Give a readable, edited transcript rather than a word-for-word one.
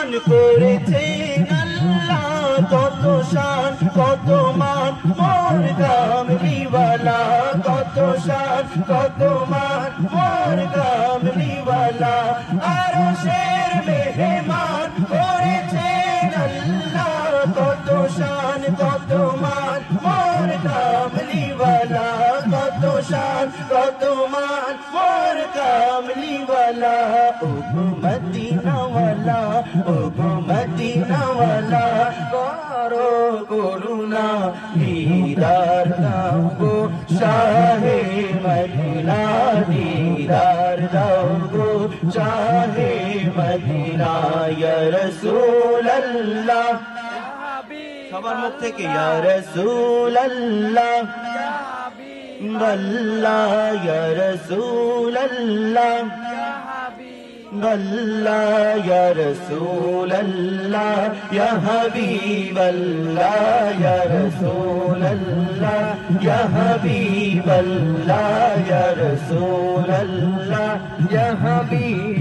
দান করেছেন আল্লাহ, কত শান কত মান মোর কামলিওয়ালা, কত শান কত মান মোর কামলিওয়ালা। আরশের মেহমান করেছেন আল্লাহ, কত শান কত মান মোর কামলিওয়ালা, কত শান কত মান মোর কামলিওয়ালা। ওগো মদিনাওয়ালা, ওগো মদিনাওয়ালা, করো করুণা দিদার দাও গো শাহে মদিনা, দিদার দাও গো শাহে মদিনা। ইয়া রাসূলুল্লাহ, সবার মুখ থেকে ইয়া রাসূলুল্লাহ, আল্লাহ ইয়া রাসূলুল্লাহ, আল্লাহ ইয়া রাসূলুল্লাহ, ইয়া হাবিবাল্লাহ, ইয়া রাসূলুল্লাহ, ইয়া হাবিবাল্লাহ, ইয়া রাসূলুল্লাহ, ইয়া হাবিব